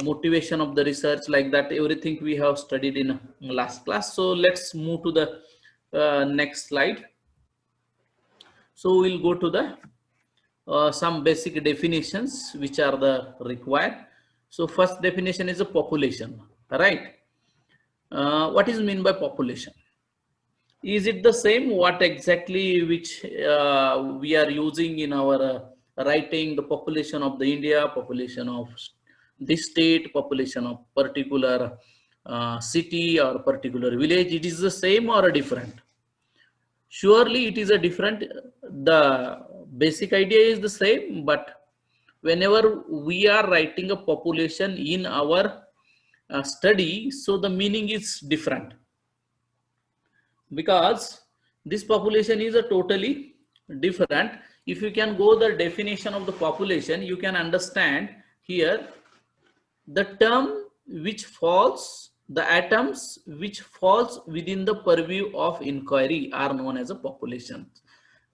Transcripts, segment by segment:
motivation of the research, like that everything we have studied in last class. So let's move to the next slide. So we'll go to the some basic definitions which are the required. So first definition is a population, right? What is mean by population? Is it the same what exactly which we are using in our writing, the population of the India, population of this state, population of particular city or particular village? It is the same or a different? Surely it is a different. The basic idea is the same, but whenever we are writing a population in our study, so the meaning is different, because this population is a totally different. If you can go the definition of the population, you can understand here the term which falls, the atoms which falls within the purview of inquiry are known as a population.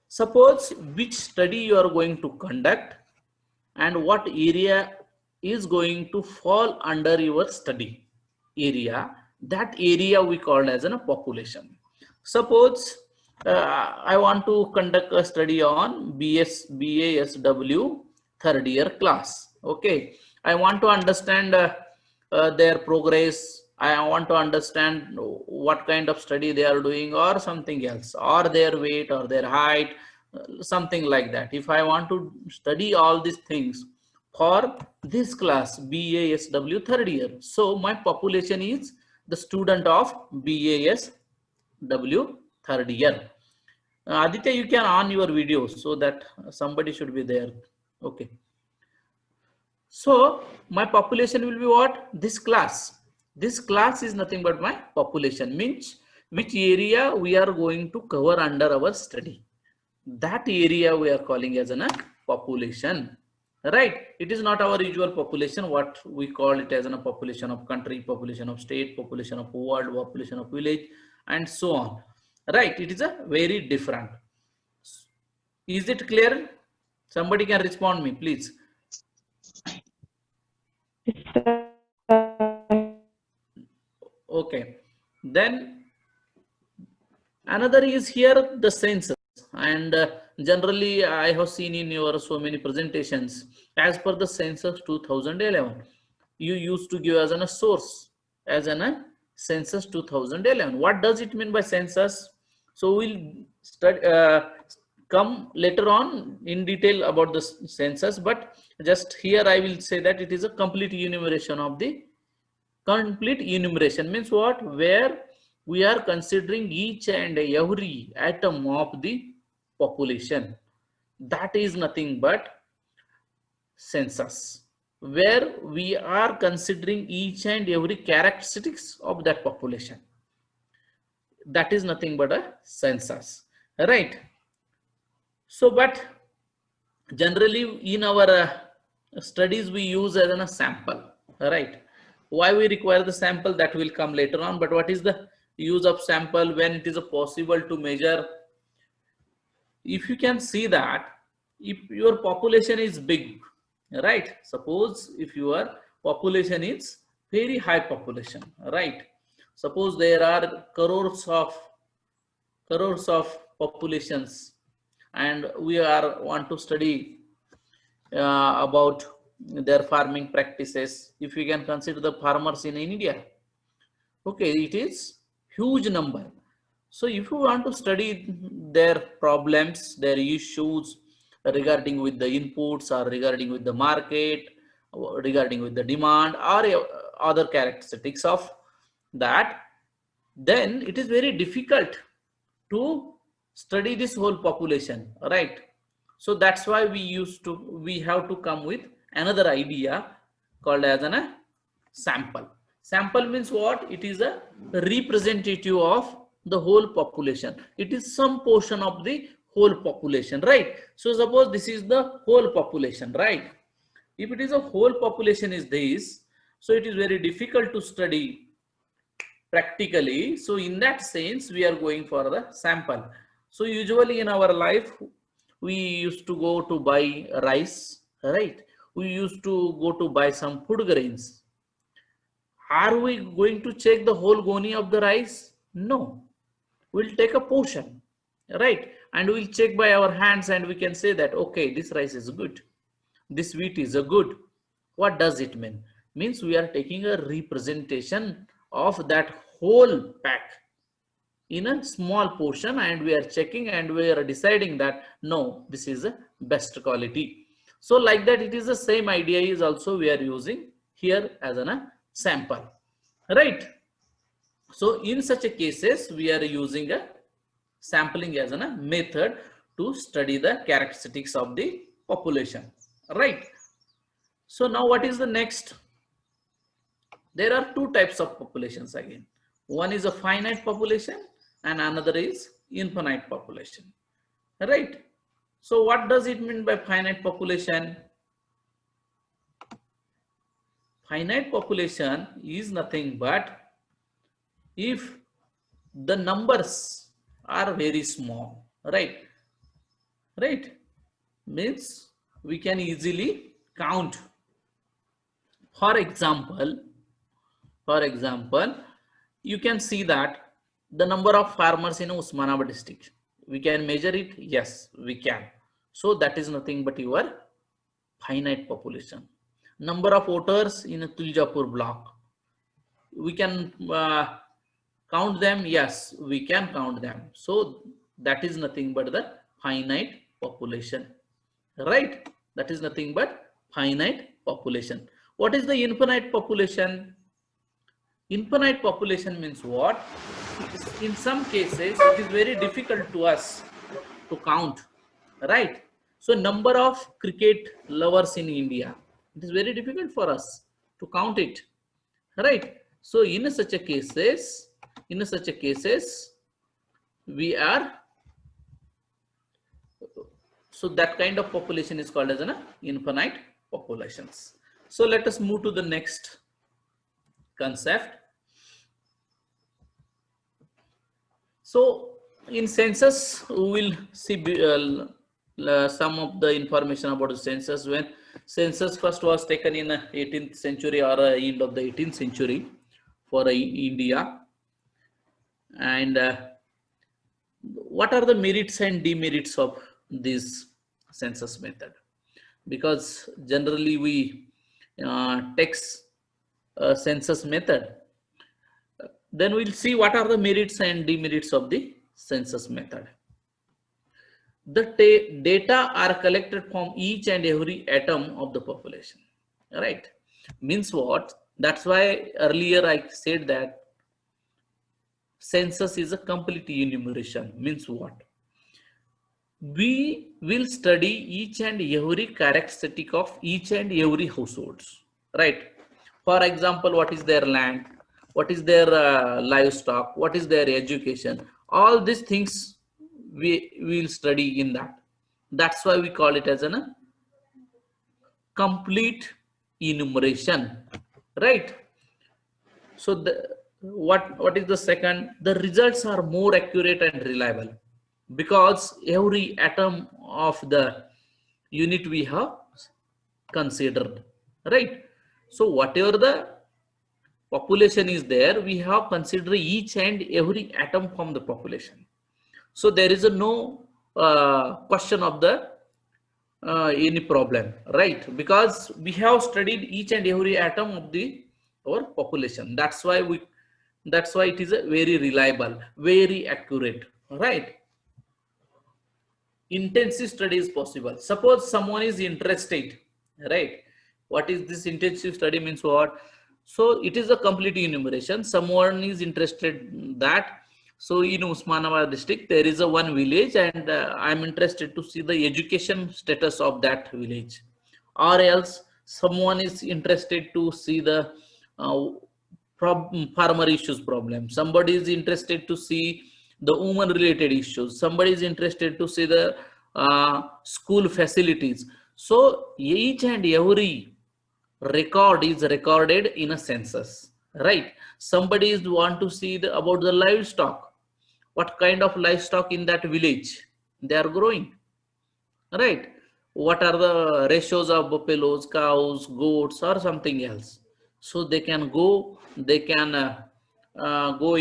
Suppose which study you are going to conduct and what area is going to fall under your study area, that area we call as a population. Suppose I want to conduct a study on BASW third year class. Okay, I want to understand their progress. I want to understand what kind of study they are doing or something else, or their weight or their height, something like that. If I want to study all these things for this class BASW third year, so my population is the student of BASW third year. Aditya, you can on your video so that somebody should be there. Okay. So my population will be what? This class. This class is nothing but my population, means which area we are going to cover under our study. That area we are calling as a population, right? It is not our usual population, what we call it as a population of country, population of state, population of world, population of village, and so on, right? It is a very different. Is it clear? Somebody can respond me, please. Okay, then another is here the census, and generally I have seen in your so many presentations, as per the census 2011, you used to give as a source as a census 2011. What does it mean by census? So we'll study come later on in detail about the census, but just here I will say that it is a complete enumeration of the complete enumeration means what? Where we are considering each and every atom of the population. That is nothing but census, where we are considering each and every characteristics of that population. That is nothing but a census, right? So, but generally in our studies we use as a sample, right? Why we require the sample, that will come later on. But what is the use of sample when it is possible to measure? If you can see that if your population is big, right? Suppose if your population is very high population, right? Suppose there are crores of populations, and we are want to study about their farming practices. If we can consider the farmers in India, okay, it is huge number. So if you want to study their problems, their issues regarding with the inputs or regarding with the market, or regarding with the demand or other characteristics of that, then it is very difficult to study this whole population, right? So that's why we have to come with another idea called as a sample. Sample means what? It is a representative of the whole population. It is some portion of the whole population, right? So suppose this is the whole population, right? If it is a whole population is this, so it is very difficult to study practically. So in that sense, we are going for the sample. So usually in our life, we used to go to buy rice, right? We used to go to buy some food grains, Are we going to check the whole goni of the rice? No. We'll take a portion, right? And we'll check by our hands and we can say that, okay, this rice is good. This wheat is a good. What does it mean? Means we are taking a representation of that whole pack in a small portion and we are checking and we are deciding that no, this is the best quality. So like that, it is the same idea is also we are using here as a sample, right? So in such a cases, we are using a sampling as a method to study the characteristics of the population, right? So now what is the next? There are two types of populations again. One is a finite population and another is infinite population, right? So what does it mean by finite population? Finite population is nothing but if the numbers are very small, right? Right? Means we can easily count. For example, you can see that the number of farmers in Usmanabad district, we can measure it. Yes, we can. So that is nothing but your finite population. Number of voters in a Tuljapur block, we can count them. Yes, we can count them. So that is nothing but the finite population, right? That is nothing but finite population. What is the infinite population? Infinite population means what? In some cases, it is very difficult to us to count, right? So number of cricket lovers in India, it is very difficult for us to count it, right? So in such a cases, we are, so that kind of population is called as an infinite populations. So let us move to the next concept. So in census, we will see some of the information about the census. When census first was taken in 18th century or end of the 18th century for India, and what are the merits and demerits of this census method? Because generally we takes census method, then we'll see what are the merits and demerits of the census method. The data are collected from each and every atom of the population, right? Means what? That's why earlier I said that census is a complete enumeration. Means what? We will study each and every characteristic of each and every households, right? For example, what is their land, what is their livestock, what is their education, all these things we will study in that. That's why we call it as a complete enumeration, right? So what is the second? The results are more accurate and reliable because every atom of the unit we have considered, right? So whatever the population is there, we have considered each and every atom from the population. So there is a no question of the any problem, right? Because we have studied each and every atom of the our population. That's why it is a very reliable, very accurate, right? Intensive study is possible. Suppose someone is interested, right? What is this intensive study means what? So it is a complete enumeration. Someone is interested that. So in Usmanabad district, there is a one village and I'm interested to see the education status of that village. Or else someone is interested to see the farmer issues problem. Somebody is interested to see the woman related issues. Somebody is interested to see the school facilities. So each and every record is recorded in a census, right? Somebody is want to see about the livestock. What kind of livestock in that village they are growing, right? What are the ratios of buffaloes, cows, goats, or something else? So they can go in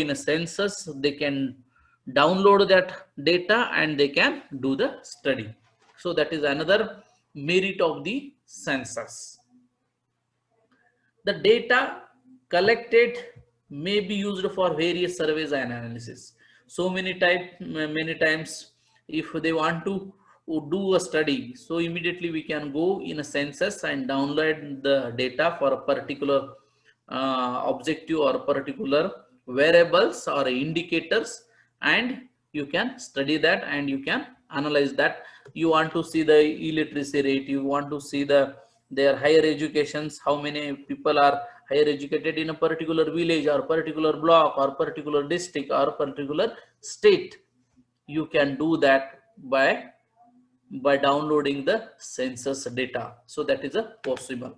a census, they can download that data and they can do the study. So that is another merit of the census. The data collected may be used for various surveys and analysis. So many times, if they want to do a study, so immediately we can go in a census and download the data for a particular objective or particular variables or indicators, and you can study that and you can analyze that. You want to see the illiteracy rate, you want to see their higher educations, how many people are higher educated in a particular village or particular block or particular district or particular state. You can do that by downloading the census data. So that is a possible.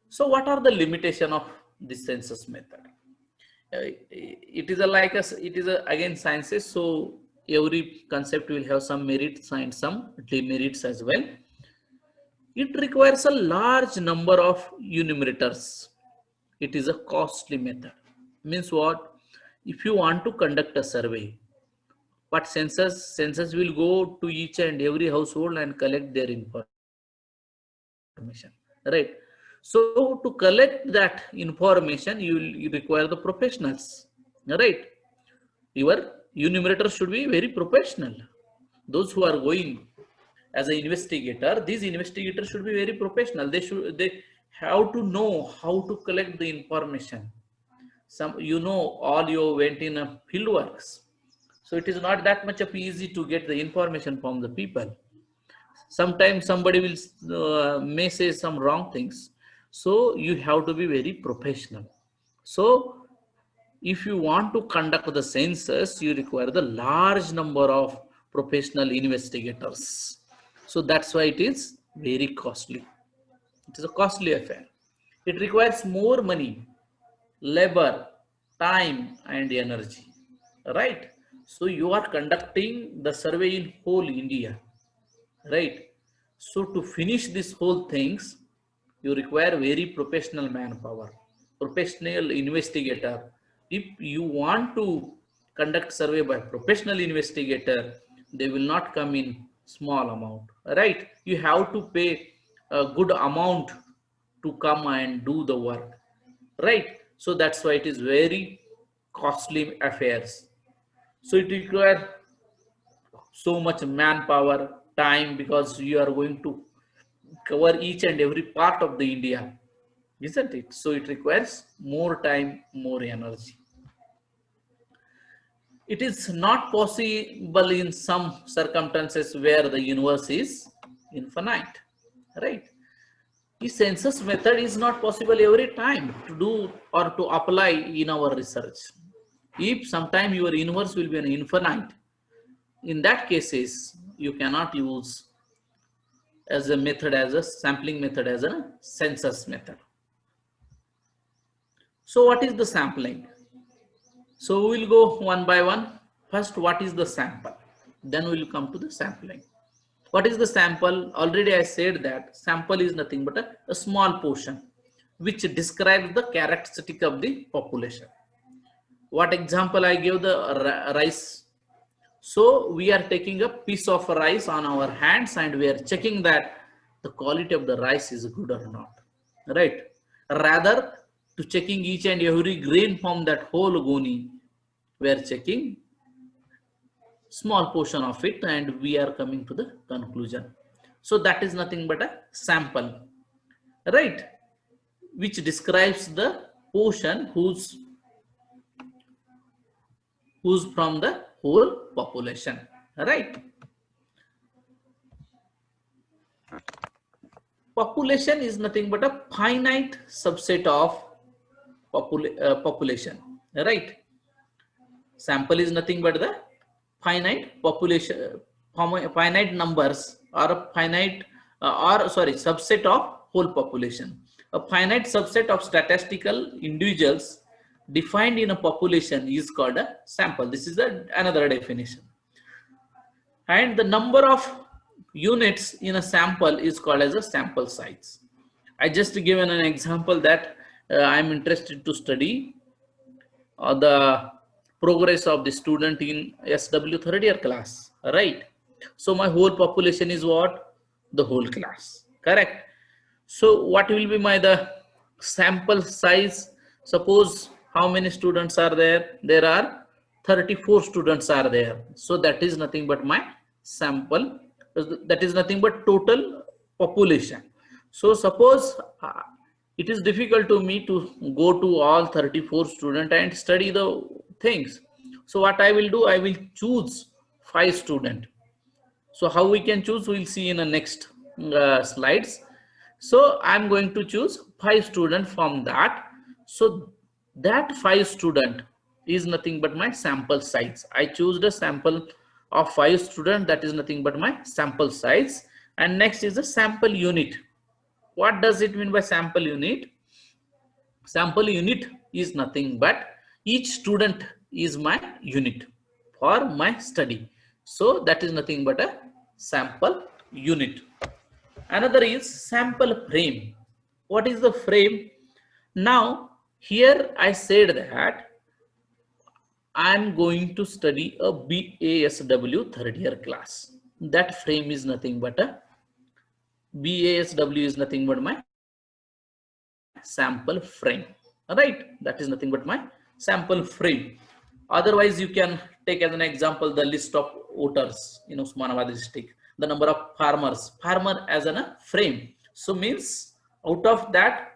So what are the limitation of this census method? It is again sciences, so every concept will have some merits and some demerits as well. It requires a large number of enumerators. It is a costly method. Means what? If you want to conduct a survey, but census will go to each and every household and collect their information, right? So to collect that information, you require the professionals, right? Your enumerator should be very professional. Those who are going as an investigator, these investigators should be very professional. They have to know how to collect the information. Some, all you went in a field works, so it is not that much of easy to get the information from the people. Sometimes somebody will may say some wrong things, so you have to be very professional. So if you want to conduct the census, you require the large number of professional investigators. So that's why it is very costly. It is a costly affair. It requires more money, labor, time, and energy, right? So you are conducting the survey in whole India, right? So to finish this whole things, you require very professional manpower, professional investigator. If you want to conduct survey by professional investigator, they will not come in small amount, right? You have to pay a good amount to come and do the work, right? So that's why it is very costly affairs. So it requires so much manpower, time, because you are going to cover each and every part of the India, isn't it? So it requires more time, more energy. It is not possible in some circumstances where the universe is infinite, right? The census method is not possible every time to do or to apply in our research. If sometime your universe will be an infinite, in that cases, you cannot use as a method, as a sampling method, as a census method. So what is the sampling? So we will go one by one. First, what is the sample? Then we will come to the sampling. What is the sample? Already I said that sample is nothing but a small portion which describes the characteristic of the population. What example I gave? The rice. So we are taking a piece of rice on our hands and we are checking that the quality of the rice is good or not, right? Rather to checking each and every grain from that whole goni, we are checking small portion of it and we are coming to the conclusion. So that is nothing but a sample, right? Which describes the portion who's from the whole population, right? Population is nothing but a finite subset of population, right? Sample is nothing but the finite population, finite numbers, or a finite subset of whole population. A finite subset of statistical individuals defined in a population is called a sample. This is another definition. And the number of units in a sample is called as a sample size. I just given an example that I'm interested to study the progress of the student in SW third year class, right? So my whole population is what? The whole class, correct? So what will be my the sample size? Suppose how many students are there? There are 34 students are there. So that is nothing but my sample. That is nothing but total population. So suppose it is difficult to me to go to all 34 students and study the things. So what I will do, I will choose 5 students. So how we can choose, we'll see in the next slides. So I'm going to choose 5 students from that. So that 5 student is nothing but my sample size. I choose the sample of 5 students, that is nothing but my sample size. And next is the sample unit. What does it mean by sample unit? Sample unit is nothing but each student is my unit for my study. So that is nothing but a sample unit. Another is sample frame. What is the frame? Now here I said that I am going to study a BASW third year class. That frame is nothing but a BASW is nothing but my sample frame, right? That is nothing but my sample frame. Otherwise you can take as an example the list of voters in Osmanabad district, the number of farmer as a frame. So means out of that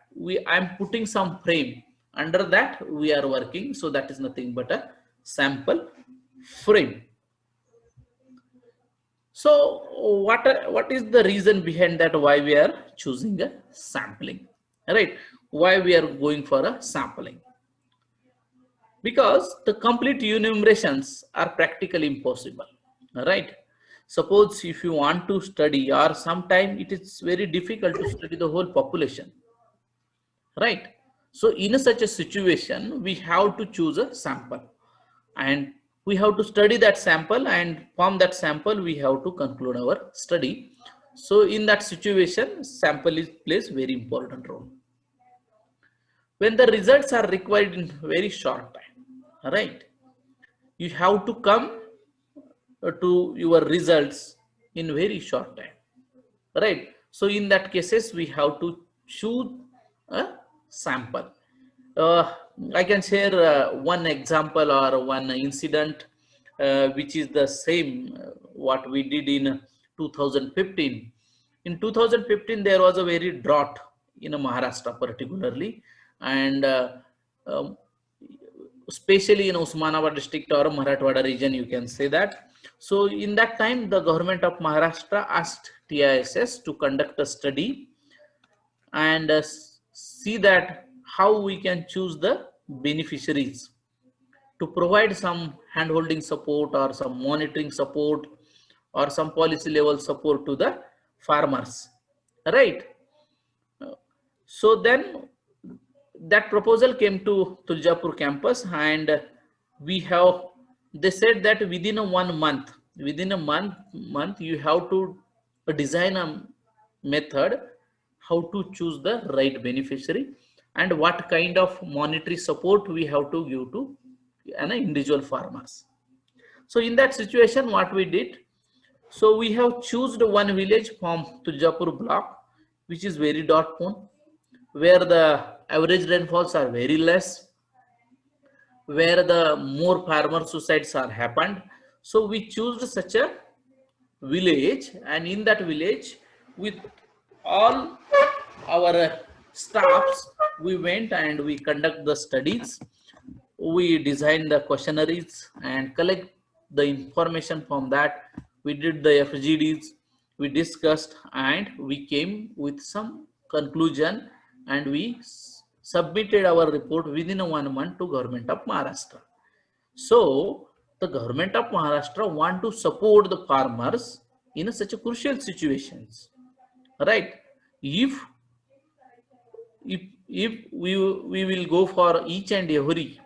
I'm putting some frame, under that we are working. So that is nothing but a sample frame. So what is the reason behind that, why we are choosing a sampling, right? Why we are going for a sampling? Because the complete enumerations are practically impossible, right? Suppose if you want to study, or sometime it is very difficult to study the whole population, right? So in such a situation, we have to choose a sample, and we have to study that sample, and from that sample we have to conclude our study. So in that situation, sample plays very important role. When the results are required in very short time, right, you have to come to your results in very short time, right? So in that cases we have to choose a sample. uh, I can share one example or one incident which is the same what we did in 2015. In 2015 there was a very drought in Maharashtra particularly, and um, especially in Osmanabad district or Marathwada region, you can say that. So in that time, the government of Maharashtra asked TISS to conduct a study and see that how we can choose the beneficiaries to provide some hand-holding support or some monitoring support or some policy level support to the farmers, right? So then that proposal came to Tuljapur campus, and we have, they said that within a 1 month, within a month you have to design a method how to choose the right beneficiary and what kind of monetary support we have to give to an individual farmers. So in that situation, what we did, so we have chosen one village from Tuljapur block, which is very dot prone, where the average rainfalls are very less, where the more farmer suicides are happened. So we chose such a village, and in that village, with all our staffs, we went and we conduct the studies. We designed the questionnaires and collect the information from that. We did the FGDs, we discussed, and we came with some conclusion, and we submitted our report within a 1 month to government of Maharashtra. So the government of Maharashtra want to support the farmers in such a crucial situations, right? If if if we will go for each and every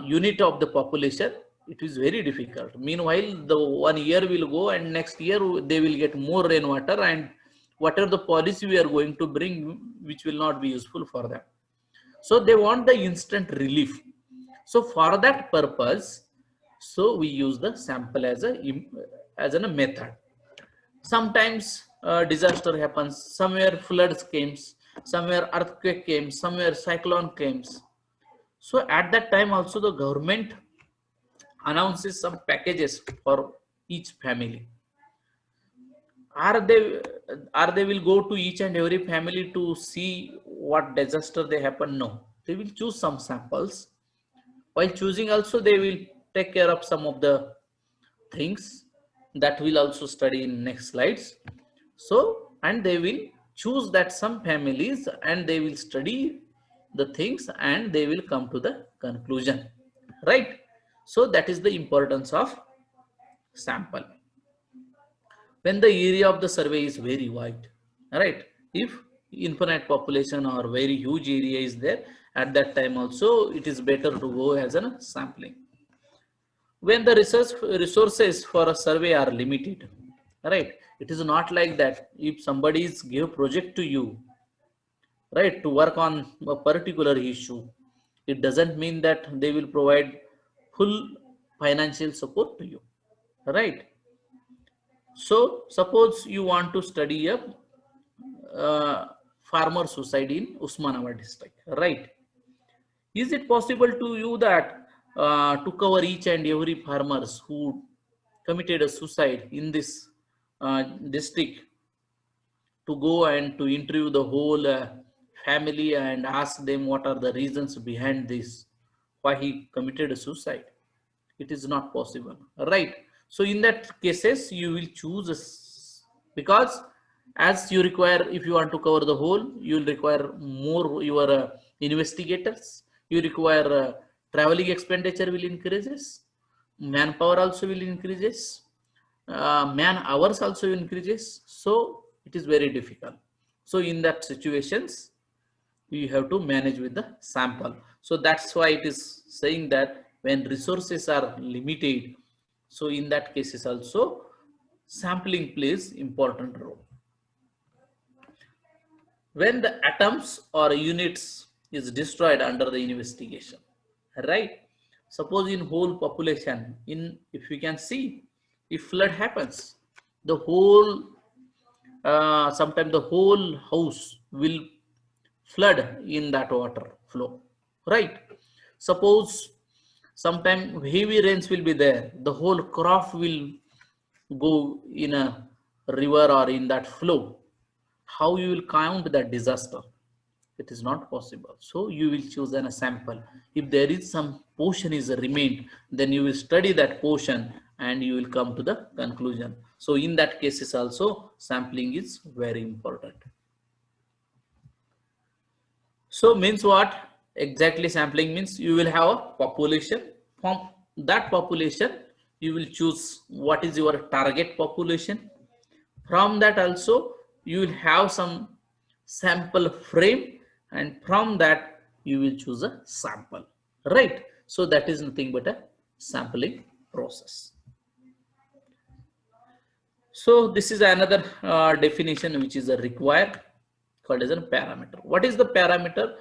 unit of the population, it is very difficult. Meanwhile, the 1 year will go, and next year they will get more rainwater, and whatever the policy we are going to bring, which will not be useful for them. So they want the instant relief. So for that purpose, so we use the sample as a method. Sometimes disaster happens, somewhere floods comes, somewhere earthquake came, somewhere cyclone comes. So at that time also the government announces some packages for each family. Are they will go to each and every family to see what disaster they happen? No, they will choose some samples. While choosing also, they will take care of some of the things that we'll also study in next slides. So, and they will choose that some families, and they will study the things, and they will come to the conclusion, right? So that is the importance of sample. When the area of the survey is very wide, right? If infinite population or very huge area is there, at that time also it is better to go as a sampling. When the resources for a survey are limited, right? It is not like that. If somebody is give project to you, right, to work on a particular issue, it doesn't mean that they will provide full financial support to you, right? So suppose you want to study a farmer suicide in Usmanabad district, right? Is it possible to you that to cover each and every farmers who committed a suicide in this district, to go and to interview the whole family and ask them what are the reasons behind this, why he committed a suicide? It is not possible, right? So in that cases you will choose because as you require, if you want to cover the whole, you will require more your investigators, you require traveling expenditure will increases, manpower also will increases, man hours also increases, so it is very difficult. So in that situations you have to manage with the sample. So that's why it is saying that when resources are limited, so in that cases also sampling plays important role. When the atoms or units is destroyed under the investigation, right? Suppose in whole population, in if we can see, if flood happens, the whole sometimes the whole house will flood in that water flow, right? Suppose sometime heavy rains will be there, the whole crop will go in a river or in that flow. How you will count that disaster? It is not possible. So you will choose a sample. If there is some portion is remained, then you will study that portion and you will come to the conclusion. So in that cases also sampling is very important. So means what exactly sampling means? You will have a population. From that population you will choose what is your target population. From that also you will have some sample frame, and from that you will choose a sample, right? So that is nothing but a sampling process. So this is another definition which is a required, called as a parameter. What is the parameter?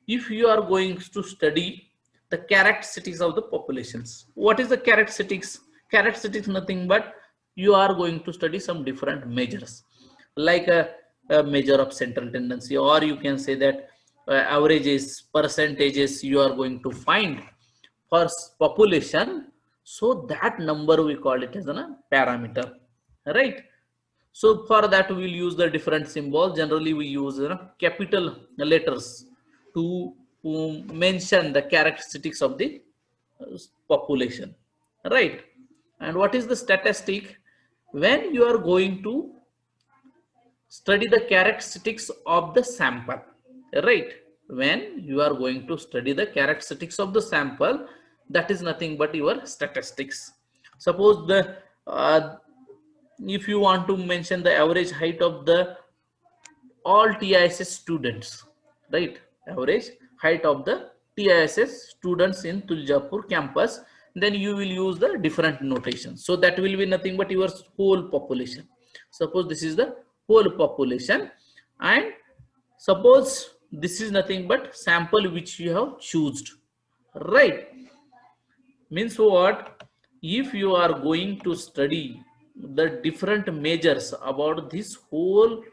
If you are going to study the characteristics of the populations, what is the characteristics? Characteristics nothing but you are going to study some different measures, like a measure of central tendency, or you can say that averages, percentages you are going to find for population. So that number we call it as a parameter, right? So for that we will use the different symbol. Generally we use capital letters to mention the characteristics of the population, right? And what is the statistic? When you are going to study the characteristics of the sample, right? When you are going to study the characteristics of the sample, that is nothing but your statistics. Suppose the if you want to mention the average height of the all TISS students, right? Average height of the TISS students in Tuljapur campus, then you will use the different notation. So that will be nothing but your whole population. Suppose this is the whole population. And suppose this is nothing but sample which you have chosen, right? Means what? If you are going to study the different measures about this whole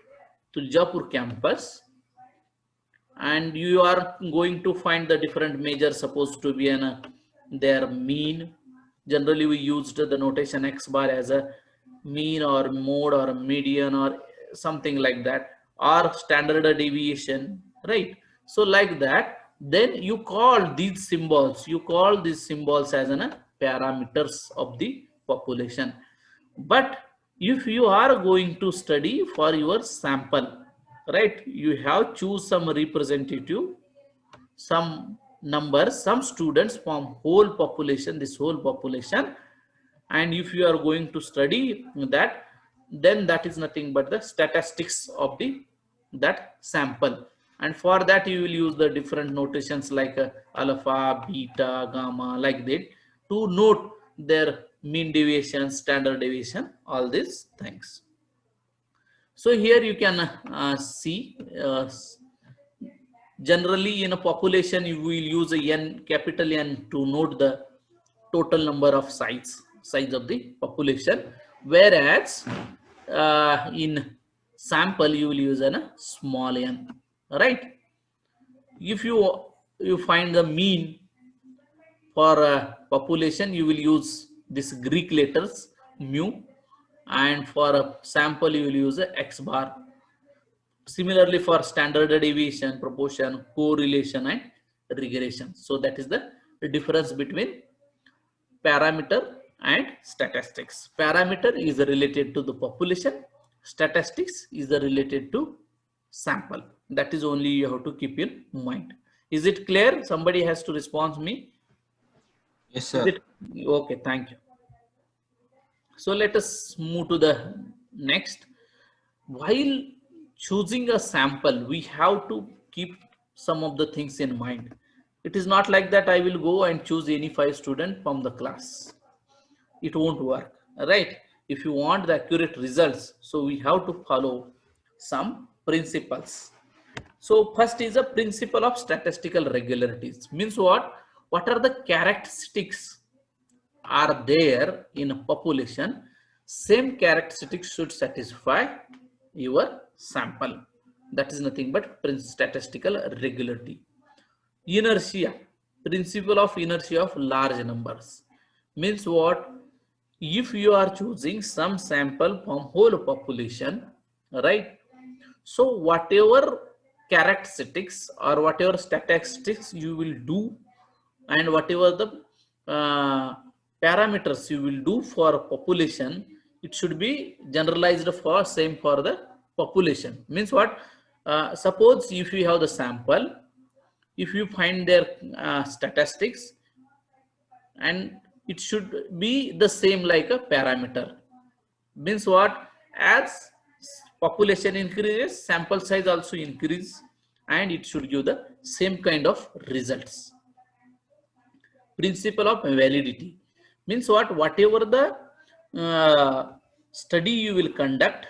Tuljapur campus, and you are going to find the different measures supposed to be an their mean. Generally we used the notation x bar as a mean or mode or a median or something like that, or standard deviation, right? So like that, then you call these symbols as an parameters of the population. But if you are going to study for your sample, right, you have choose some representative, some numbers, some students from whole population, this whole population. And if you are going to study that, then that is nothing but the statistics of the that sample. And for that you will use the different notations like alpha, beta, gamma, like that, to note their mean deviation, standard deviation, all these things. So here you can see generally in a population you will use a n, capital N, to note the total number of size of the population, whereas in sample you will use a small n, right? If you find the mean for a population, you will use this Greek letters mu, and for a sample you will use a x bar. Similarly for standard deviation, proportion, correlation and regression. So that is the difference between parameter and statistics. Parameter is related to the population, statistics is related to sample. That is only you have to keep in mind. Is it clear? Somebody has to respond me. Yes, Is sir. it okay? Thank you. So let us move to the next. While choosing a sample, we have to keep some of the things in mind. It is not like that I will go and choose any 5 students from the class. It won't work, right? If you want the accurate results, so we have to follow some principles. So first is a principle of statistical regularities. Means what? What are the characteristics are there in a population? Same characteristics should satisfy your sample. That is nothing but statistical regularity. Inertia, principle of inertia of large numbers. Means what? If you are choosing some sample from whole population, right? So whatever characteristics or whatever statistics you will do, and whatever the parameters you will do for population, it should be generalized for same for the population. Means what? Suppose if you have the sample, if you find their statistics, and it should be the same like a parameter. Means what? As population increases, sample size also increase, and it should give the same kind of results. Principle of validity means what? Whatever the study you will conduct,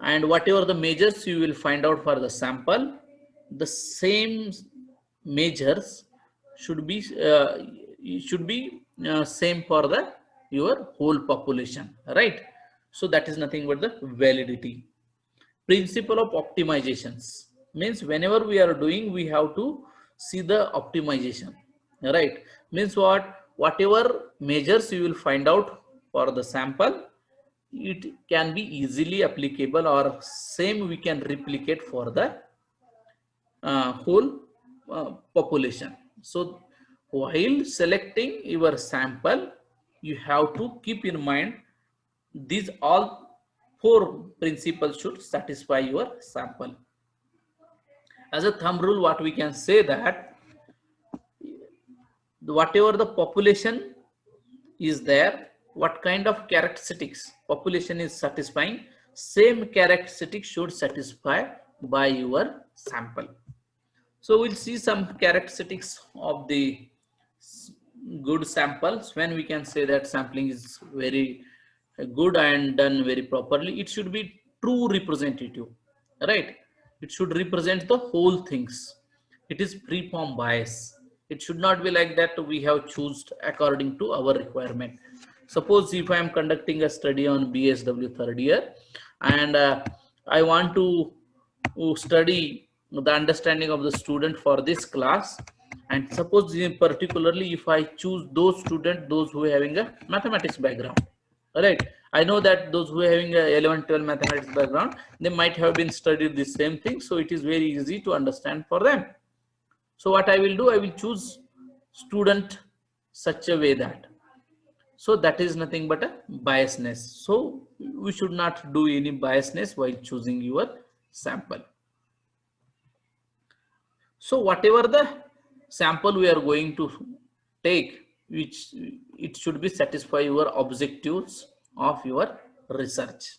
and whatever the measures you will find out for the sample, the same measures should be same for the your whole population, right? So that is nothing but the validity. Principle of optimizations means whenever we are doing, we have to see the optimization, right? Means what? Whatever measures you will find out for the sample, it can be easily applicable, or same we can replicate for the whole population. So while selecting your sample, you have to keep in mind these all 4 principles should satisfy your sample. As a thumb rule, what we can say that whatever the population is there, what kind of characteristics population is satisfying, same characteristics should satisfy by your sample. So we'll see some characteristics of the good samples when we can say that sampling is very good and done very properly, it should be true representative, right? It should represent the whole things. It is free from bias. It should not be like that we have chosen according to our requirement. Suppose if I am conducting a study on BSW third year, and I want to study the understanding of the student for this class, and suppose particularly if I choose those students, those who are having a mathematics background, right? I know that those who are having a 11 12 mathematics background, they might have been studied the same thing, so it is very easy to understand for them. So what I will do, I will choose student such a way that, so that is nothing but a biasness. So we should not do any biasness while choosing your sample. So whatever the sample we are going to take, which it should be satisfy your objectives of your research.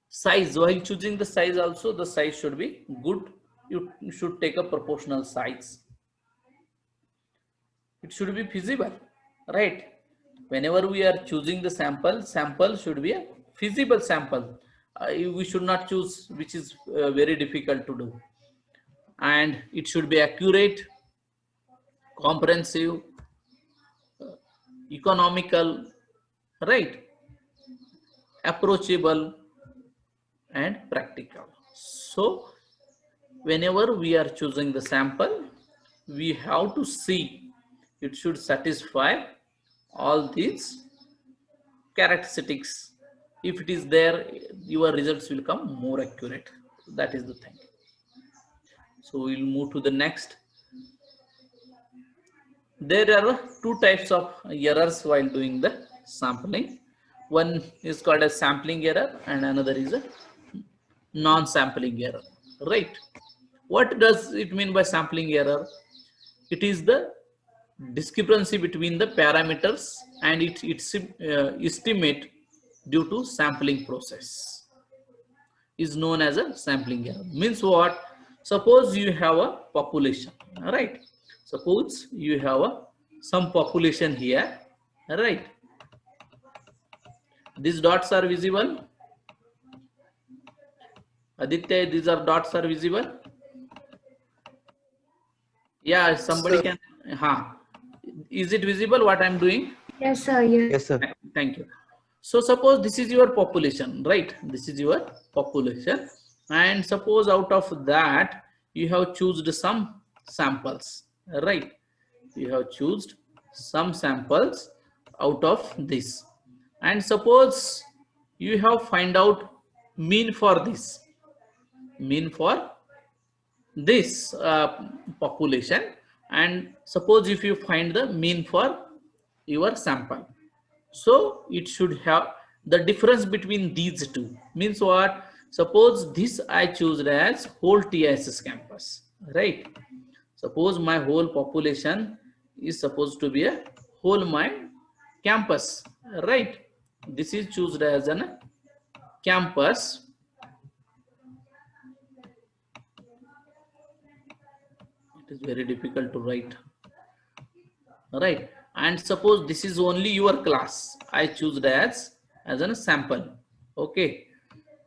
Size, while choosing the size also, the size should be good. You should take a proportional size. It should be feasible, right? Whenever we are choosing the sample should be a feasible sample. We should not choose which is very difficult to do. And it should be accurate, comprehensive, economical, right, approachable, and practical. So whenever we are choosing the sample, we have to see it should satisfy all these characteristics. If it is there, your results will come more accurate. That is the thing. So we'll move to the next. There are two types of errors while doing the sampling. One is called a sampling error and another is a non-sampling error, right? What does it mean by sampling error? It is the discrepancy between the parameters and its estimate due to sampling process is known as a sampling error. Means what? Suppose you have a population, right? Suppose you have some population here, right? These dots are visible. Aditya, these are dots are visible. Yeah, somebody can. Is it visible what I'm doing? Yes, sir. Yes, sir. Thank you. So suppose this is your population, right? This is your population, and suppose out of that you have chosen some samples, right? You have chosen some samples out of this, and suppose you have find out mean for this, mean for this population, and suppose if you find the mean for your sample, so it should have the difference between these two. Means what? Suppose this I choose as whole TISS campus, right? Suppose my whole population is supposed to be a whole my campus, right? This is chosen as an campus. It is very difficult to write, right? And suppose this is only your class, I choose as a sample, okay?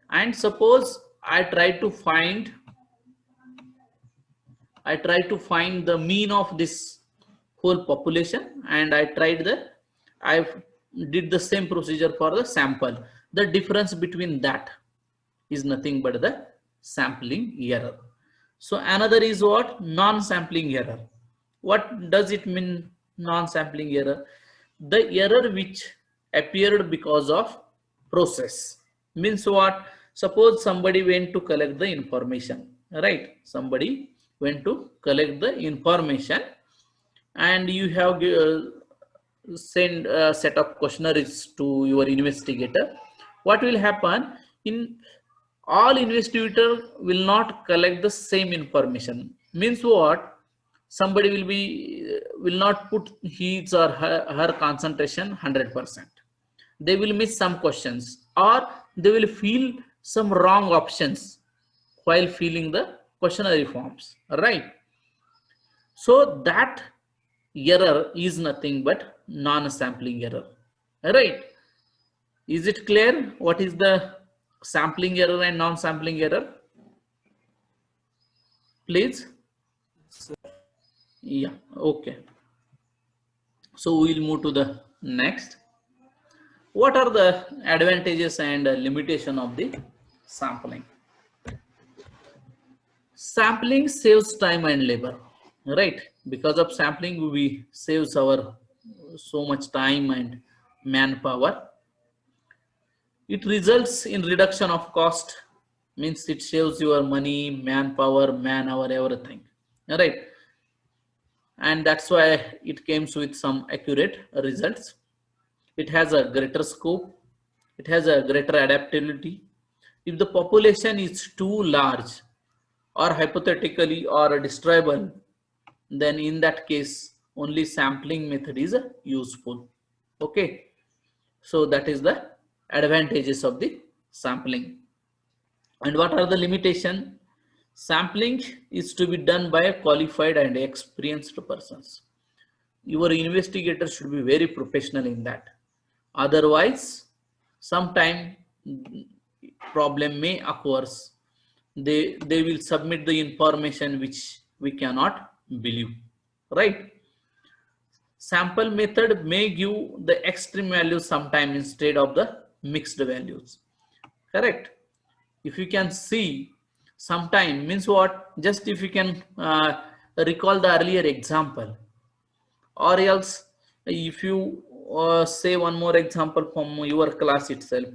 And suppose I try to find the mean of this whole population, and I did the same procedure for the sample. The difference between that is nothing but the sampling error. So another is what? Non-sampling error. What does it mean, non-sampling error? The error which appeared because of process. Means what? Suppose somebody went to collect the information, right? Somebody went to collect the information, and you have send a set of questionnaires to your investigator. What will happen? In all investigator will not collect the same information. Means what? Somebody will not put his or her concentration 100%. They will miss some questions, or they will fill some wrong options while filling the questionnaire forms, right? So that error is nothing but non-sampling error, right? Is it clear what is the sampling error and non-sampling error? Please. Yeah, okay. So we'll move to the next. What are the advantages and limitation of the sampling? Sampling saves time and labor, right? Because of sampling, we saves our so much time and manpower. It results in reduction of cost, means it saves your money, manpower, man hour, everything, right? And that's why it comes with some accurate results. It has a greater scope, it has a greater adaptability. If the population is too large or hypothetically or destroyable, then in that case only sampling method is useful. Okay, so that is the advantages of the sampling. And what are the limitation? Sampling is to be done by qualified and experienced persons. Your investigator should be very professional in that. Otherwise, sometime problem may occur. They will submit the information which we cannot believe, right? Sample method may give the extreme values sometime instead of the mixed values, correct? If you can see sometime means what, just if you can recall the earlier example, or else if you say one more example from your class itself,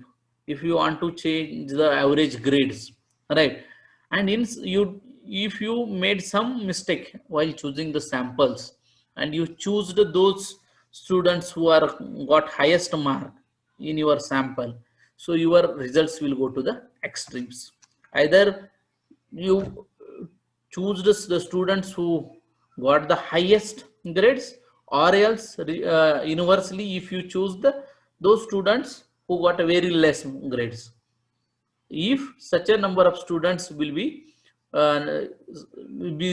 if you want to change the average grades, right? And in you, if you made some mistake while choosing the samples and you choose those students who are got highest mark in your sample, so your results will go to the extremes. Either you choose the students who got the highest grades, or else universally if you choose the those students who got a very less grades. If such a number of students will be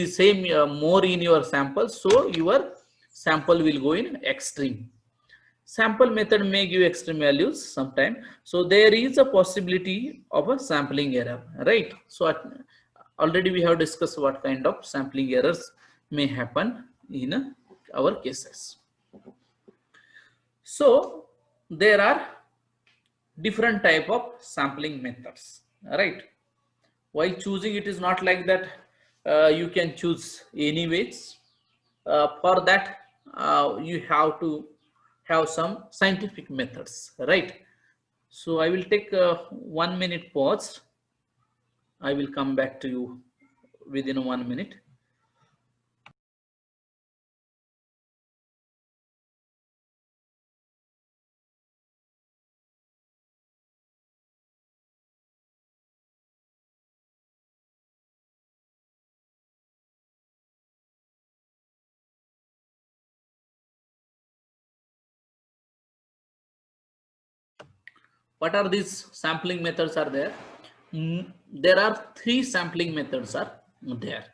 same more in your sample, so your sample will go in extreme. Sample method may give extreme values sometime, so there is a possibility of a sampling error, right? So already we have discussed what kind of sampling errors may happen in our cases. So there are different type of sampling methods, right? While choosing, it is not like that you can choose any ways. For that you have to have some scientific methods, right? So I will take a 1 minute pause. I will come back to you within 1 minute. What are these sampling methods are there? There are three sampling methods are there.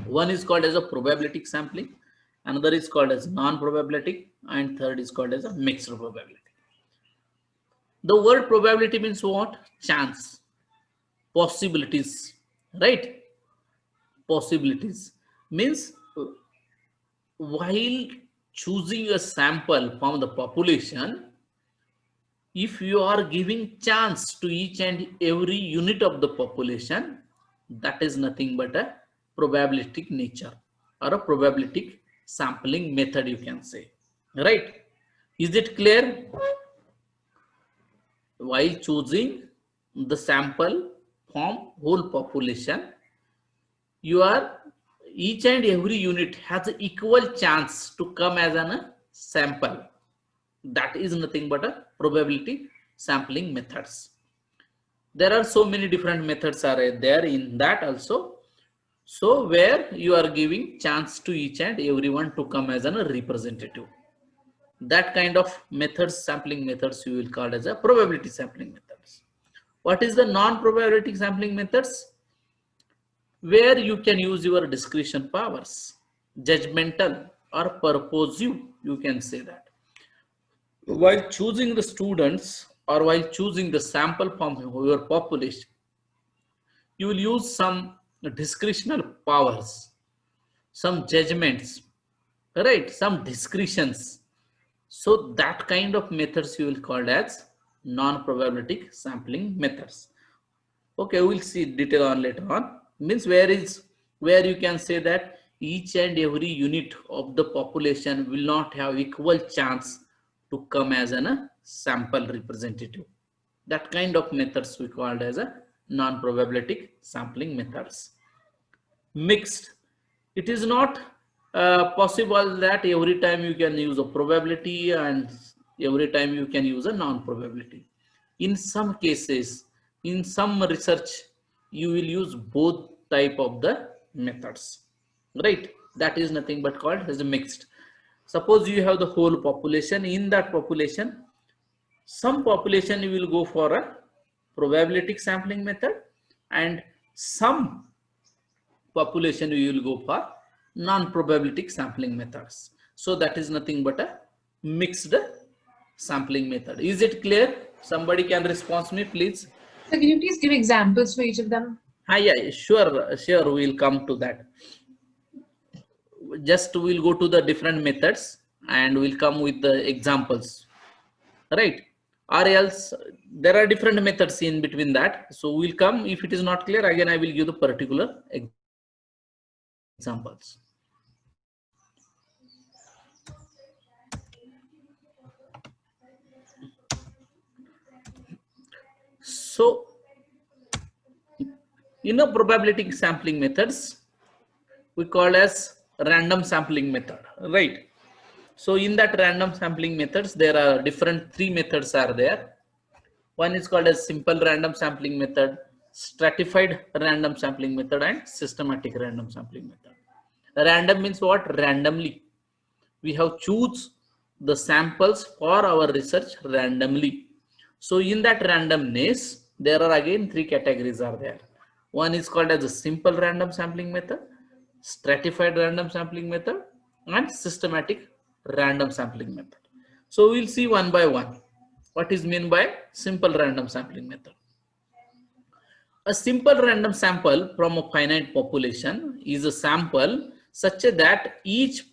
One is called as a probabilistic sampling, another is called as non-probabilistic, and third is called as a mixed probability. The word probability means what? Chance, possibilities, right? Possibilities means while choosing a sample from the population, if you are giving chance to each and every unit of the population, that is nothing but a probabilistic nature or a probabilistic sampling method, you can say, right? Is it clear? While choosing the sample from whole population, you are each and every unit has an equal chance to come as a sample. That is nothing but a probability sampling methods. There are so many different methods are there in that also. So where you are giving chance to each and everyone to come as a representative. That kind of methods, sampling methods, you will call as a probability sampling methods. What is the non-probability sampling methods? Where you can use your discretion powers, judgmental or purposive, you can say that. While choosing the students or while choosing the sample from your population, you will use some discretional powers, some judgments, right? Some discretions. So that kind of methods you will call as non-probabilistic sampling methods. Okay, we'll see detail on later on. Means where you can say that each and every unit of the population will not have equal chance to come as a sample representative. That kind of methods we called as a non-probabilistic sampling methods. Mixed. It is not possible that every time you can use a probability and every time you can use a non-probability. In some cases, in some research, you will use both type of the methods, right? That is nothing but called as a mixed. Suppose you have the whole population. In that population, some population you will go for a probabilistic sampling method, and some population you will go for non-probabilistic sampling methods. So that is nothing but a mixed sampling method. Is it clear? Somebody can respond me, please. So can you please give examples for each of them? Yeah, sure, we'll come to that. Just we'll go to the different methods and we'll come with the examples, right? Or else there are different methods in between that. So we'll come, if it is not clear, again I will give the particular examples. So in a probabilistic sampling methods, we call as random sampling method, right? So in that random sampling methods, there are different three methods are there. One is called as simple random sampling method, stratified random sampling method, and systematic random sampling method. Random means what? Randomly. We have choose the samples for our research randomly. So in that randomness, there are again three categories are there. One is called as a simple random sampling method, stratified random sampling method, and systematic random sampling method. So we'll see one by one. What is meant by simple random sampling method? A simple random sample from a finite population is a sample such that each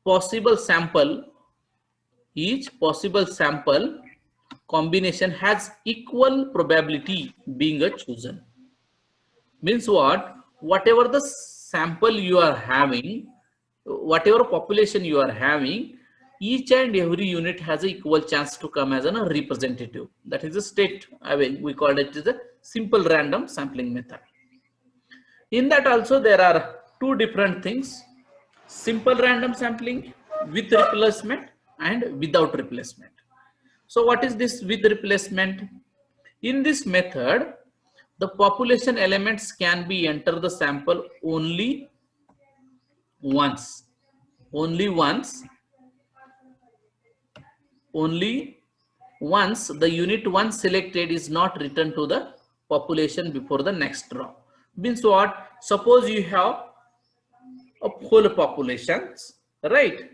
possible sample combination has equal probability being a chosen. Means what? Whatever the sample you are having, whatever population you are having, each and every unit has an equal chance to come as a representative. That is a state. I mean, we call it as a simple random sampling method. In that also there are two different things: simple random sampling with replacement and without replacement. So what is this with replacement? In this method, the population elements can be enter the sample only once. Only once the unit one selected is not returned to the population before the next draw. Means what? Suppose you have a whole populations, right?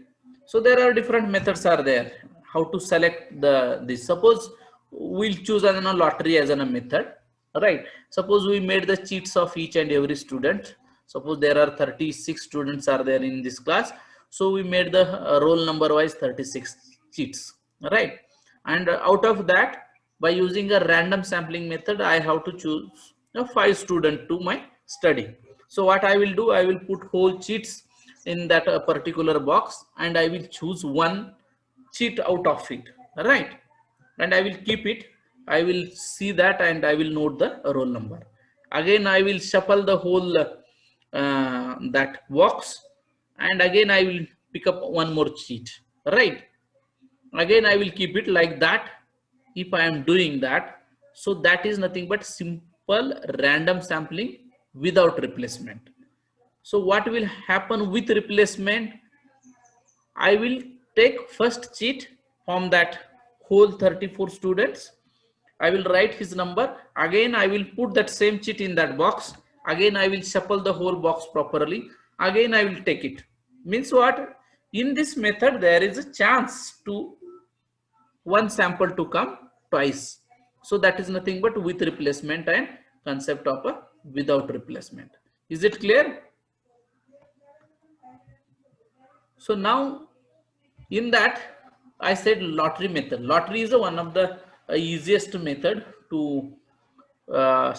So there are different methods are there how to select this. Suppose we'll choose as a lottery as a method, right? Suppose we made the cheats of each and every student. Suppose there are 36 students are there in this class, so we made the roll number wise 36 cheats, right? And out of that, by using a random sampling method, I have to choose 5 students to my study. So what I will do, I will put whole cheats in that particular box and I will choose one cheat out of it, right? And I will keep it. I will see that and I will note the roll number. Again, I will shuffle the whole that box and again I will pick up one more cheat, right? Again, I will keep it like that. If I am doing that, so that is nothing but simple random sampling without replacement. So what will happen with replacement? I will take first cheat from that whole 34 students. I will write his number. Again, I will put that same cheat in that box. Again, I will shuffle the whole box properly. Again, I will take it. Means what? In this method, there is a chance to one sample to come twice. So that is nothing but with replacement and concept of a without replacement. Is it clear? So now in that I said lottery method. Lottery is one of the easiest method to uh,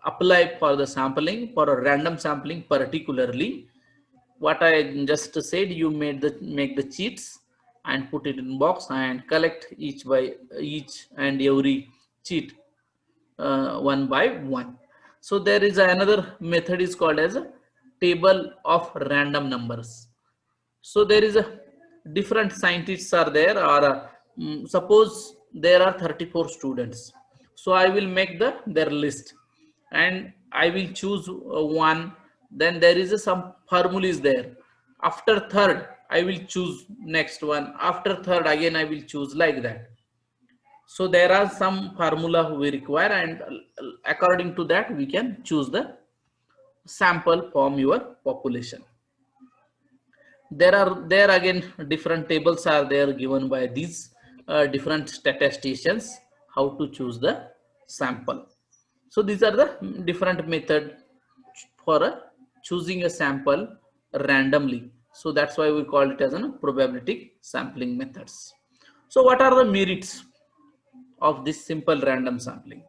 apply for the sampling, for a random sampling particularly. What I just said, you make the cheats and put it in box and collect each and every cheat one by one. So there is another method is called as a table of random numbers. So there is a different scientists are there, or suppose there are 34 students. So I will make their list and I will choose one. Then there is some formula is there. After third, I will choose next one. After third, again I will choose like that. So there are some formula we require, and according to that we can choose the sample from your population. There again different tables are there given by these different statisticians how to choose the sample. So these are the different method for choosing a sample randomly. So that's why we call it as a probabilistic sampling methods. So what are the merits of this simple random sampling?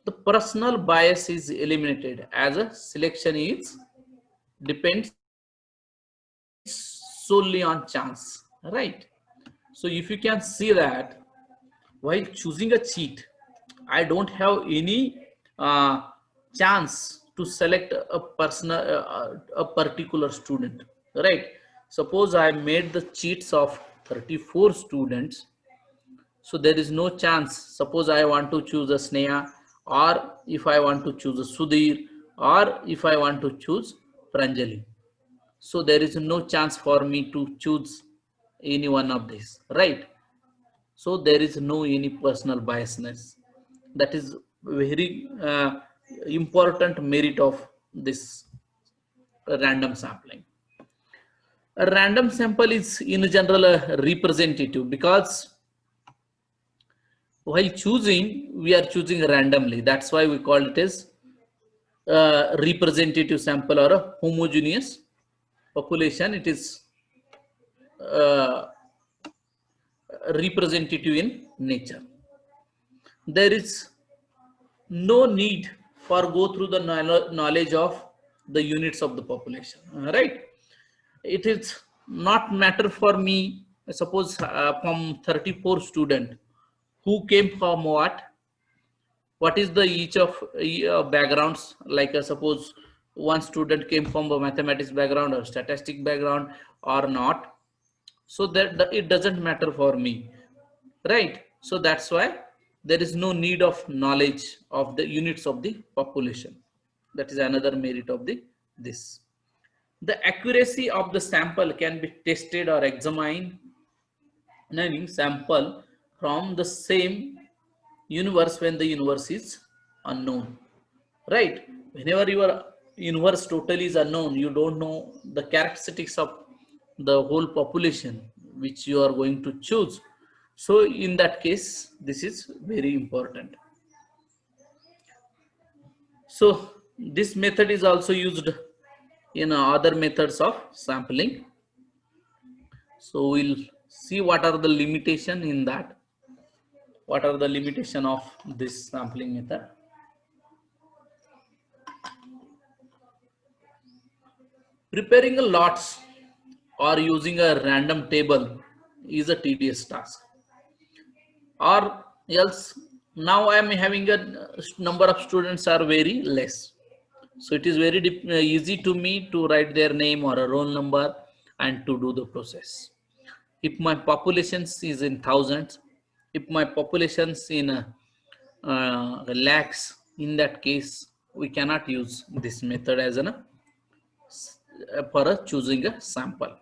The personal bias is eliminated as a selection is depends solely on chance, right? So if you can see that while choosing a cheat, I don't have any chance to select a particular student, right? Suppose I made the cheats of 34 students, so there is no chance. Suppose I want to choose a Sneha, or if I want to choose a Sudhir, or if I want to choose Pranjali. So there is no chance for me to choose any one of these, right? So there is no any personal biasness. That is very important merit of this random sampling. A random sample is in general a representative, because while choosing we are choosing randomly. That's why we call it as representative sample or a homogeneous population. It is uh, representative in nature. There is no need for go through the knowledge of the units of the population, right? It is not matter for me. Suppose from 34 student who came from what is the each of backgrounds, like suppose one student came from a mathematics background or statistic background or not. So that it doesn't matter for me, right? So that's why there is no need of knowledge of the units of the population. That is another merit of this. The accuracy of the sample can be tested or examined, meaning sample from the same universe when the universe is unknown, right? Whenever your universe totally is unknown, you don't know the characteristics of the whole population which you are going to choose. So in that case, this is very important. So this method is also used in other methods of sampling. So we'll see what are the limitation in that. What are the limitation of this sampling method? Preparing a lots or using a random table is a tedious task. Or else now I am having a number of students are very less. So it is very easy to me to write their name or a roll number and to do the process. If my population is in thousands, if my population is in lakhs, in that case, we cannot use this method as for choosing a sample.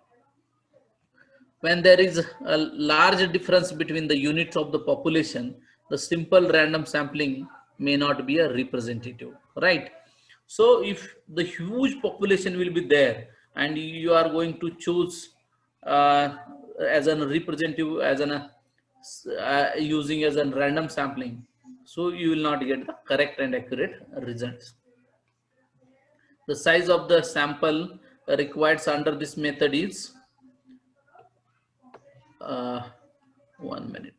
When there is a large difference between the units of the population, the simple random sampling may not be a representative, right? So if the huge population will be there and you are going to choose as a representative, as an using as a random sampling, so you will not get the correct and accurate results. The size of the sample required under this method is 1 minute.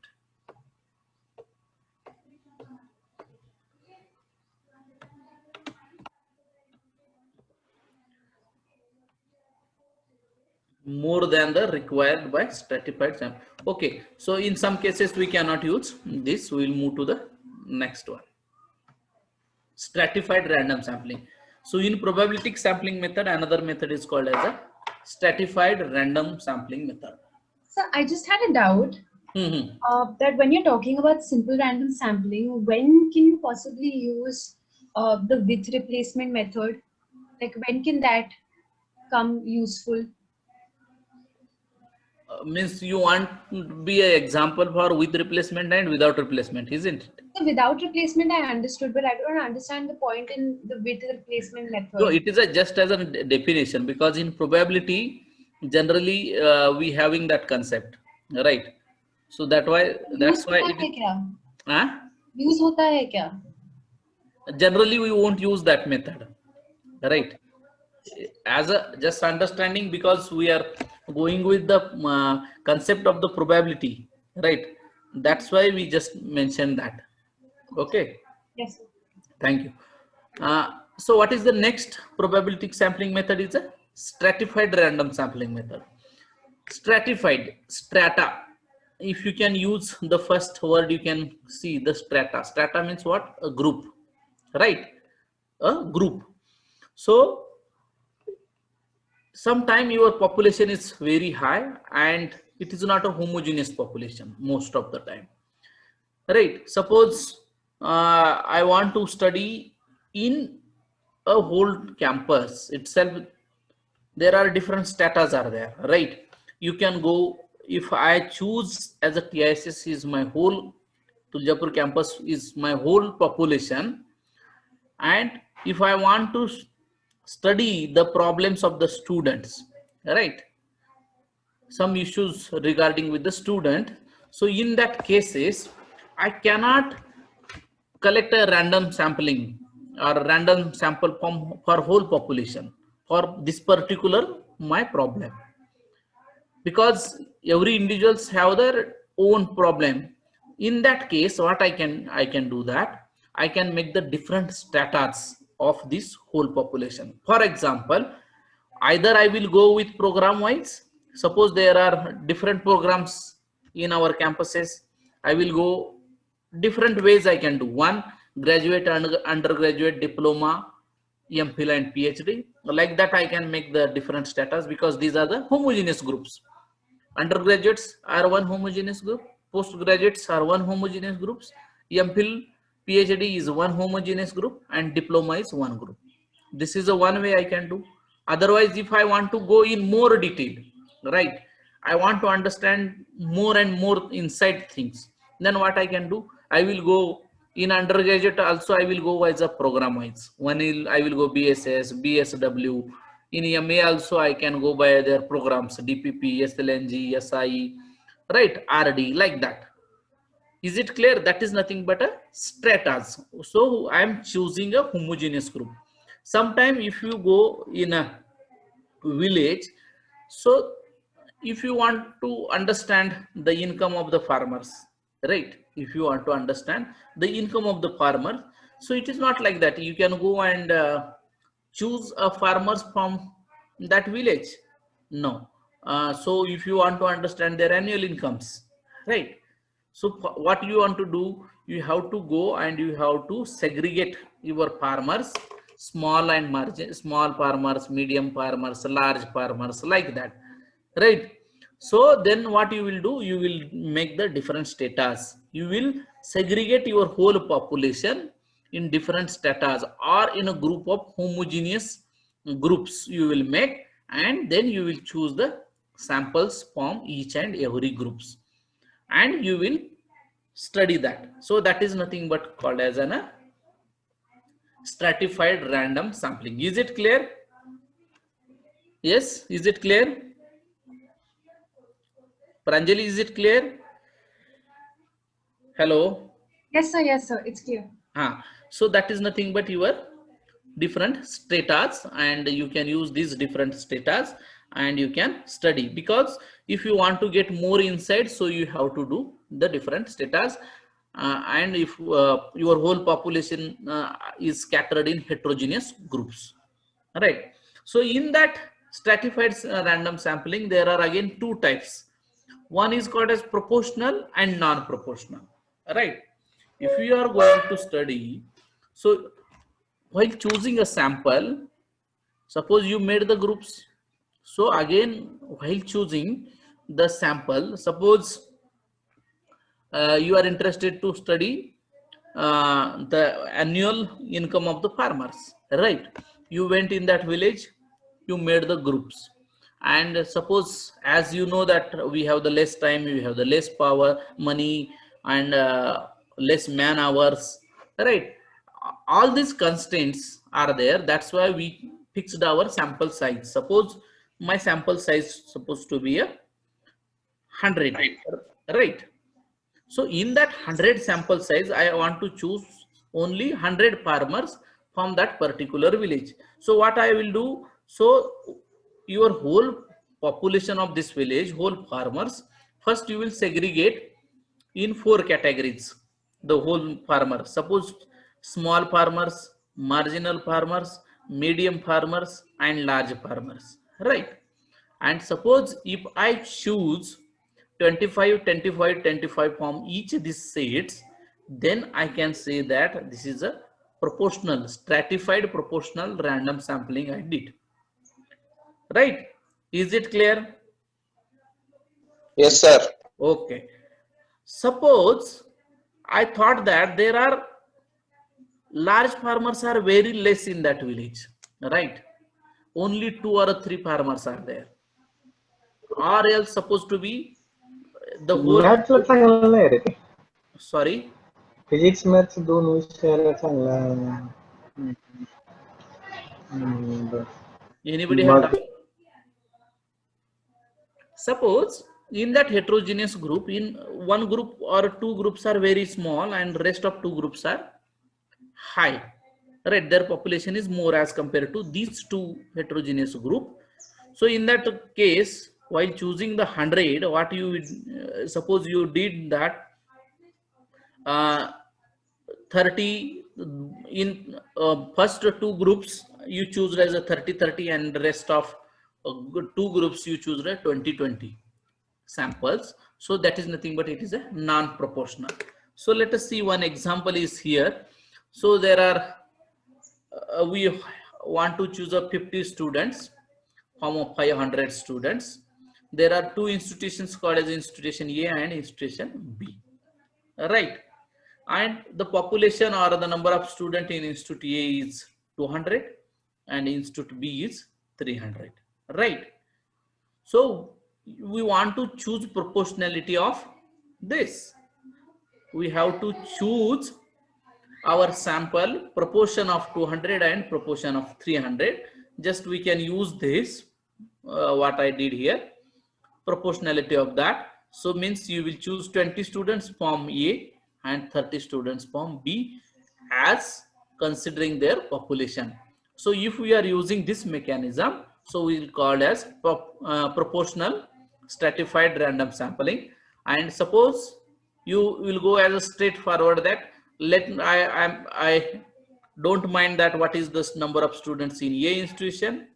More than the required by stratified sample. Okay, so in some cases we cannot use this. We will move to the next one. Stratified random sampling. So in probabilistic sampling method, another method is called as a stratified random sampling method. So I just had a doubt that when you're talking about simple random sampling, when can you possibly use the width replacement method? Like when can that come useful? Means you want to be an example for with replacement and without replacement, isn't it? So without replacement, I understood, but I don't understand the point in the width replacement method. No, it is just as a definition, because in probability, generally we having that concept, right? So that's why Use होता है क्या? Use होता है क्या? Generally we won't use that method, right? As a just understanding, because we are going with the concept of the probability, right? That's why we just mentioned that. Okay. Yes, sir. Thank you. So what is the next probabilistic sampling method? Is a stratified random sampling method. Stratified, strata. If you can use the first word, you can see the strata. Strata means what? A group, right? A group. So sometime your population is very high and it is not a homogeneous population most of the time, right? Suppose I want to study in a whole campus itself, there are different status are there, right? You can go, if I choose as a TISS is my whole Tuljapur campus is my whole population, and if I want to study the problems of the students, right, some issues regarding with the student, so in that cases I cannot collect a random sampling or random sample from for whole population for this particular my problem, because every individuals have their own problem. In that case, what I can do that I can make the different status of this whole population. For example, either I will go with program wise. Suppose there are different programs in our campuses, I will go different ways. I can do one, graduate, undergraduate, diploma, MPhil and PhD. Like that I can make the different status, because these are the homogeneous groups. Undergraduates are one homogeneous group, postgraduates are one homogeneous groups, MPhil, PhD is one homogeneous group, and diploma is one group. This is a one way I can do. Otherwise, if I want to go in more detail, right, I want to understand more and more inside things, then what I can do, I will go in undergraduate also, I will go as a program wise. I will go BSS, BSW. In MA also I can go by their programs, DPP, SLNG, SI, right, RD, like that. Is it clear? That is nothing but a stratas. So I am choosing a homogeneous group. Sometime if you go in a village, so if you want to understand the income of the farmers, right, if you want to understand the income of the farmer, so it is not like that you can go and choose a farmers from that village. No. So if you want to understand their annual incomes, right, so what you want to do, you have to go and you have to segregate your farmers, small and margin, small farmers, medium farmers, large farmers, like that, right? So then what you will do, you will make the different status. You will segregate your whole population in different status or in a group of homogeneous groups you will make, and then you will choose the samples from each and every groups, and you will study that. So that is nothing but called as an stratified random sampling. Is it clear? Yes, is it clear? Pranjali, is it clear? Hello. Yes, sir, it's clear. So that is nothing but your different status, and you can use these different status and you can study, because if you want to get more insight, so you have to do the different status. And if your whole population is scattered in heterogeneous groups, right? So in that stratified random sampling, there are again two types. One is called as proportional and non-proportional, right? If you are going to study, so while choosing a sample, suppose you made the groups. So again, while choosing the sample, suppose you are interested to study the annual income of the farmers, right? You went in that village, you made the groups, and suppose, as you know that we have the less time, we have the less power, money, and less man hours, right? All these constraints are there. That's why we fixed our sample size. Suppose my sample size supposed to be a 100, right? So in that 100 sample size, I want to choose only 100 farmers from that particular village. So what I will do, so your whole population of this village, whole farmers, first you will segregate in 4 categories. The whole farmer, suppose small farmers, marginal farmers, medium farmers, and large farmers, right? And suppose if I choose 25, 25, 25 from each of these sets, then I can say that this is a proportional, stratified proportional random sampling I did. Right? Is it clear? Yes, sir. Okay. Suppose I thought that there are large farmers are very less in that village, right? Only 2 or 3 farmers are there. Or else supposed to be the whole, मॅथ्सला चांगला नाही रे ते. sorry, physics maths दोन विषयाला चांगला बरं. anybody had mug doubt? Suppose in that heterogeneous group, in one group or 2 groups are very small and rest of 2 groups are high, right? Their population is more as compared to these 2 heterogeneous group. So in that case, while choosing the 100, what you suppose you did that 30 in first 2 groups you choose as a 30-30, and the rest of 2 groups you choose as 20-20 samples. So that is nothing but it is a non-proportional. So let us see one example is here. So there are we want to choose a 50 students from 500 students. There are 2 institutions called as institution A and institution B, right? And the population or the number of students in institute A is 200 and institute B is 300, right? So we want to choose proportionality of this. We have to choose our sample proportion of 200 and proportion of 300. Just we can use this what I did here, proportionality of that. So means you will choose 20 students from A and 30 students from B as considering their population. So if we are using this mechanism, so we will call as proportional stratified random sampling. And suppose you will go as a straightforward that I don't mind that what is the number of students in A institution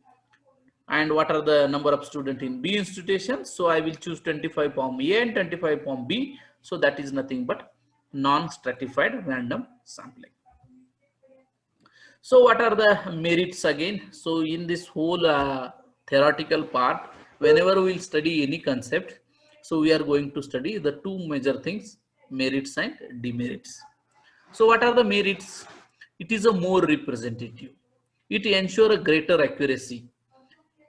and what are the number of students in B institution. So I will choose 25 from A and 25 from B. So that is nothing but non-stratified random sampling. So what are the merits again? So in this whole theoretical part, whenever we will study any concept, so we are going to study the 2 major things, merits and demerits. So what are the merits? It is a more representative. It ensures a greater accuracy.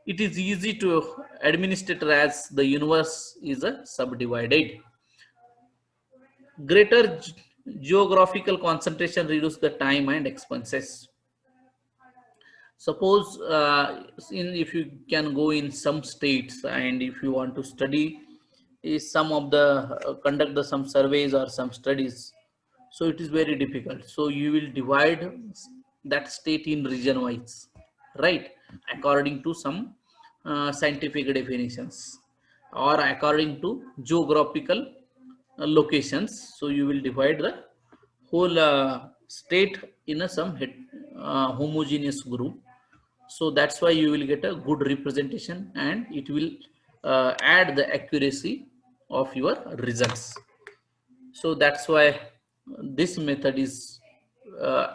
It is easy to administer as the universe is a subdivided. Greater geographical concentration reduce the time and expenses. Suppose if you can go in some states and if you want to study is some of the conduct the some surveys or some studies. So it is very difficult. So you will divide that state in region wise, right? According to some scientific definitions or according to geographical locations. So you will divide the whole state in a some homogeneous group. So that's why you will get a good representation, and it will add the accuracy of your results. So that's why this method is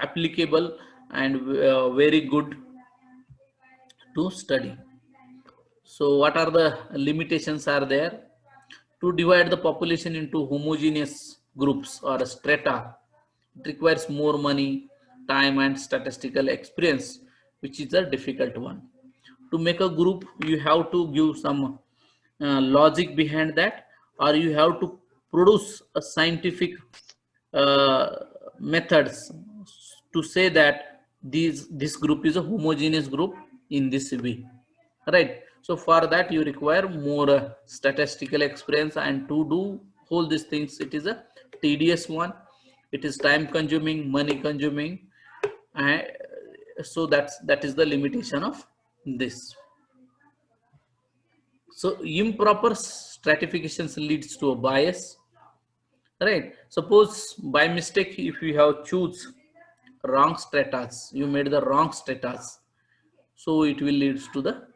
applicable and very good to study. So what are the limitations are there? To divide the population into homogeneous groups or strata, it requires more money, time and statistical experience, which is a difficult one. To make a group, you have to give some logic behind that, or you have to produce a scientific methods to say that this group is a homogeneous group in this way, right? So for that you require more statistical experience, and to do all these things, it is a tedious one, it is time consuming, money consuming, and so that is the limitation of this. So improper stratifications leads to a bias, right? Suppose by mistake if you have choose wrong stratas, you made the wrong stratas, so it will lead to the